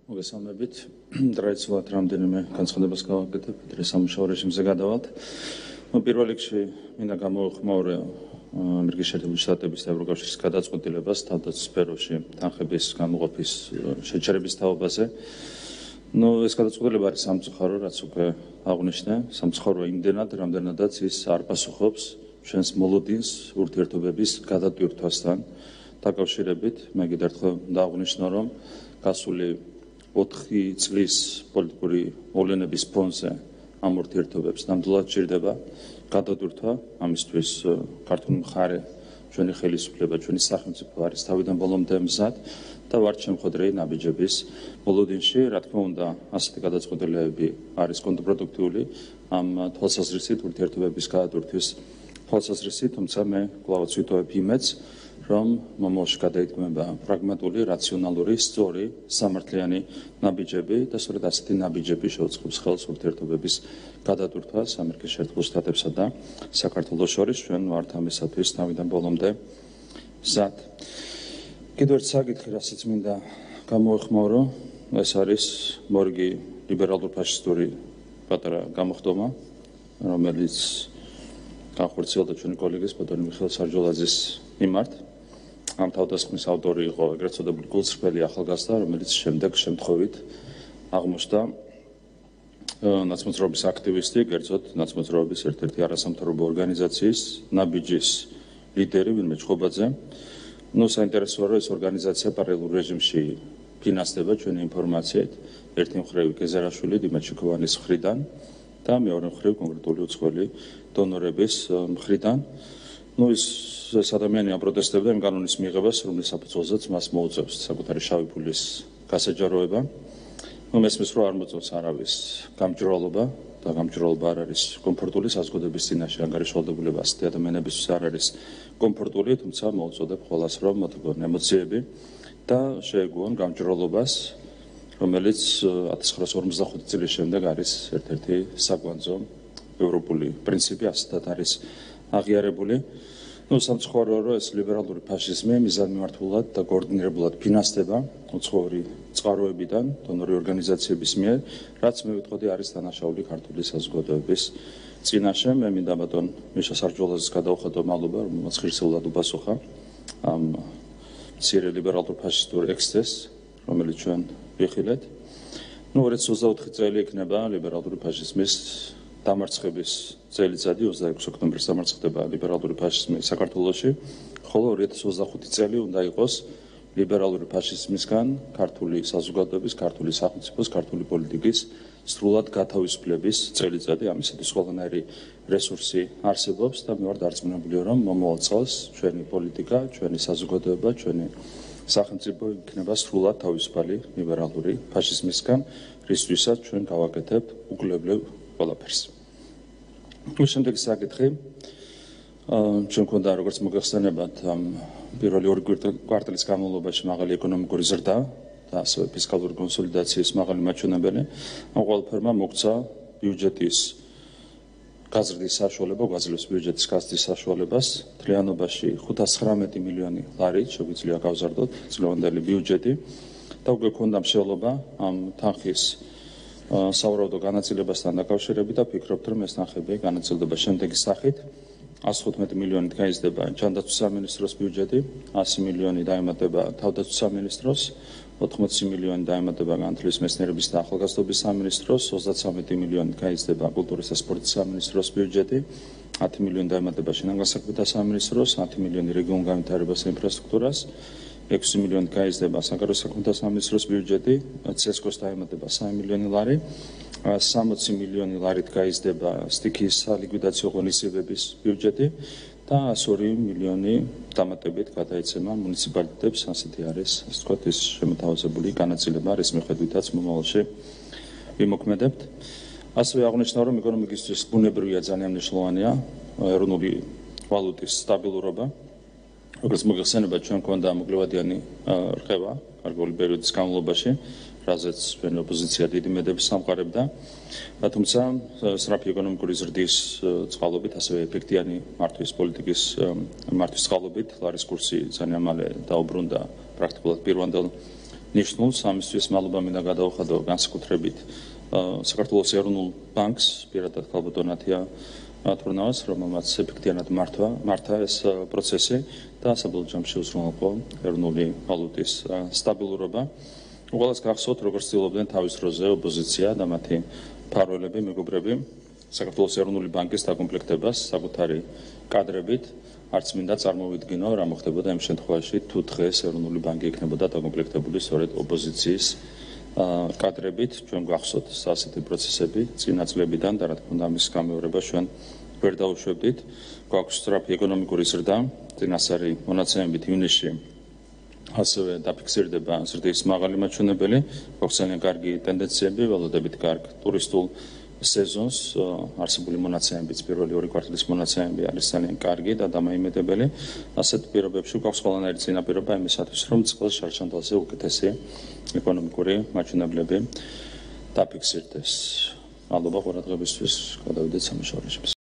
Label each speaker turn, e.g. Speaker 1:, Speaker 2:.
Speaker 1: მოგესალმებით. ტრადიციულად რამდენიმე განცხადებას გავაკეთებ, დღეს სამუშაო რეჟიმზე გადავალთ. პირველ რიგში მინდა გამოვხმაურე ამერიკის შეერთებული შტატების და ევროკავშირის გადაწყვეტილებას თავდაცვის სფეროში თანხების გამოყოფის შეჩერების თაობაზე. ეს გადაწყვეტილება არის სამწუხარო, რაც უკვე აღნიშნე, სამწუხარო იმდენად, რამდენადაც ის არ პასუხობს ჩვენს მოლოდინს ურთიერთობების გადატვირთვასთან დაკავშირებით. მე კიდევ ერთხელ დავაღნიშნო, რომ გასული 4 წლის პოლიტიკური მოვლენების ფონზე ამ ურთიერთობებს ნამდვილად ჭირდება გადატვირთვა. ამისთვის ქართული მხარე, ჩვენი ხელისუფლება, ჩვენი სახელმწიფო არის თავიდან ბოლომდე მზად და ვართ შემოხვედრილი ნაბიჯების მოლოდინში. რა თქმა უნდა, ასეთი გადაწყვეტილებები არის კონტრპროდუქტიული ამ თვალსაზრისით, ურთიერთობების გადატვირთვის თვალსაზრისით, თუმცა მე კვლავაც ვიტოვებ იმედს, რომ მომავალში გადაიდგმება პრაგმატული, რაციონალური, სწორი, სამართლიანი ნაბიჯები და სწორედ ასეთი ნაბიჯები შეუწყობს ხელს ურთიერთობების გადატვირთვას ამერიკის შეერთებულ შტატებსა და საქართველოს შორის. ჩვენ ვართ ამისათვის თავიდან ბოლომდე მზად. კიდევ ერთ საკითხი, რასაც მინდა გამოვეხმაურო, ეს არის მორიგი ლიბერალურ-ფაშისტური პატარა გამოხდომა, რომელიც განხორციელდა ჩვენი კოლეგის ბატონი მიხეილ სარჯოლაძის მიმართ. ამ თავდასხმის ავტორი იყო ეგრეთ წოდებული გულწრფელი ახალგაზრდა, რომელიც შემდეგ შემთხვევით აღმოჩნდა ნაცმოძრაობის აქტივისტი, კერძოდ ნაცმოძრაობის ერთ-ერთი არასამთავრობო ორგანიზაციის ნაბიჯის ლიდერი ვინმე ჩხობაძე. საინტერესოა, რომ ეს ორგანიზაცია პარალელურ რეჟიმში ფინანსდება ჩვენი ინფორმაციით, ერთი მხრივ გეზერაშვილი, დიმიტრი ჩიქოვანის მხრიდან და მეორე მხრივ კონკრეტული უცხოელი დონორების მხრიდან. ეს ადამიანი აპროტესტებდა იმ კანონის მიღებას, რომლის საფუძველზეც მას მოუწევს საკუთარი შავი ფულის გასაჯაროება. მესმის რომ არ მოწევს არავის გამჭრალობა და გამჭრალობა არ არის კომფორტული საზოგადოების წინაშე ანგარიშვალდებულება ასეთი ადამიანებისთვის არ არის კომფორტული, თუმცა მოუწოდებ ყველას რომ მოთქვან ემოციები და შეეგუონ გამჭრალობას, რომელიც 1945 წლის შემდეგ არის ერთ-ერთი საკვანძო ევროპული პრინციპი, ასეთად არის აღიარებული. სამწუხაროა, რომ ეს ლიბერალური ფაშიზმი მიზანმიმართულად და კოორდინირებულად ფინანსდება უცხოური წყაროებიდან, დონორი ორგანიზაციების მიერ, რაც მე ვიტყოდი არის დანაშაული ქართული საზოგადოების წინაშე. მე მინდა ბატონ მიშა სარჯოლაძის გადავხატო მადლობა, რომელმაც ღირსეულად უპასუხა ამ მცირე ლიბერალურ-ფაშისტურ ექსცესს, რომელიც ჩვენ ვიხილეთ. 2024 წელი იქნება ლიბერალური ფაშიზმის დამარცხების წელიწადი, 26 ოქტომბერს დამარცხდება ლიბერალური ფაშიზმი საქართველოში, ხოლო 2025 წელი უნდა იყოს ლიბერალური ფაშიზმისგან ქართული საზოგადოების, ქართული სახელმწიფოს, ქართული პოლიტიკის სრულად გათავისუფლების წელიწადი. ამისათვის ყველანაირი რესურსი არსებობს და მე ვარ დარწმუნებული, რომ მომავალ წელს ჩვენი პოლიტიკა, ჩვენი საზოგადოება, ჩვენი სახელმწიფო იქნება სრულად თავისუფალი ლიბერალური ფაშიზმისგან, რისთვისაც ჩვენ გავაკეთებთ უკვლებლივ ყველაფერს. შემდეგი საკითხი, ჩვენ გვქონდა როგორც მოგეხსენებათ, პირველი 2 კვარტალის განმავლობაში მაღალი ეკონომიკური ზრდა და ასევე ფისკალური კონსოლიდაციის მაღალი მაჩვენებელი. ამ ყველაფერმა მოგცა ბიუჯეტის გაზრდის საშუალება, გვაძლევს ბიუჯეტის გაზრდის საშუალებას. მთლიანობაში 519 მილიონი ლარი შეგვიძლია გავზარდოთ წლევანდელი ბიუჯეტი და უკვე გვქონდა მსჯელობა ამ თანხის სავარაუდო განაწილებასთან დაკავშირებით და ვფიქრობთ, რომ ეს თანხები განაწილდება შემდეგი სახით. 115 მილიონით გაიზრდება ჯანდაცვის სამინისტროს ბიუჯეტი, 100 მილიონი დაემატება თავდაცვის სამინისტროს, 80 მილიონი დაემატება განათლების, მეცნიერების და ახალგაზრდობის სამინისტროს, 33 მილიონი გაიზრდება კულტურის და სპორტის სამინისტროს ბიუჯეტი, 10 მილიონი დაემატება შინაგან საქმეთა სამინისტროს, 10 მილიონი რეგიონულ განვითარებას და ინფრასტრუქტურას, 6 მილიონი გაიზრდება საგარეო საქმეთა სამინისტროს ბიუჯეტი, ცესკოს დაემატება 3 მილიონი ლარი, 60 მილიონი ლარით გაიზრდება სტიქიის სალიკვიდაციო ღონისძიებების ბიუჯეტი და 102 მილიონი დამატებით გადაეცემა მუნიციპალიტეტებს. ასეთი არის, ასე ვთქვათ, ის შემოთავაზებული განაწილება, რის მიხედვითაც მომავალში ვიმოქმედებთ. ასევე აღნიშნა, რომ ეკონომიკისთვის ბუნებრივია ძალიან მნიშვნელოვანია ეროვნული ვალუტის სტაბილურობა. როგორც მოგეხსენებათ, ჩვენ გვქონდა მოკლევადიანი რხევა გარკვეული პერიოდის განმავლობაში, რაზეც ჩვენი ოპოზიცია დიდი მედებს სამყარებდა. თუმცა სწრაფი ეკონომიკური ზრდის წყალობით, ასევე ეფექტიანი მართვის პოლიტიკის მართვის წყალობით ლარის კურსი ძალიან მალე დაუბრუნდა პრაქტიკულად პირვანდელ ნიშნულს. ამისთვის მადლობა მინდა გადავხადო განსაკუთრებით საქართველოს ეროვნულ ბანკს, პირადად ქალბატონ ათია თურნავას, რომელმაც ეფექტიანად მართა ეს პროცესი და საბოლოო ჯამში უზრუნველყო ეროვნული ვალუტის სტაბილურობა. უყურეს გახსოვთ, როგორც ცდილობდნენ თავის დროზე ოპოზიცია და მათი მფარველები, მეგობრები საქართველოს ეროვნული ბანკის დაკომპლექტებას საკუთარი კადრებით. არც მინდა წარმოვიდგინო, რა მოხდებოდა იმ შემთხვევაში, თუ დღეს ეროვნული ბანკი იქნებოდა დაკომპლექტებული სწორედ ოპოზიციის კადრებით. ჩვენ გვახსოვთ ასეთი პროცესები წინა წლებიდან და რა თქმა უნდა ამის გამეორება ჩვენ ვერ დაუშვებდით. გვაქვს სწრაფი ეკონომიკური ზრდა, წინასწარი მონაცემებით ივნისში ასევე დაფიქსირდება ზრდის მაღალი მაჩვენებელი, გვაქვს ძალიან კარგი ტენდენციები, ველოდებით კარგ ტურისტულ სეზონს, არსებული მონაცემებიც პირველი ორი კვარტალის მონაცემები არის ძალიან კარგი და დამაიმედებელი. ასეთ პირობებში გვაქვს ყველანაირი წინაპირობა იმისათვის, რომ წყლის შარშანდალზე უკეთესი ეკონომიკური მაჩვენებლები დაფიქსირდეს. მადლობა ყურადღებისთვის, გადავიდეთ სამუშაოებში.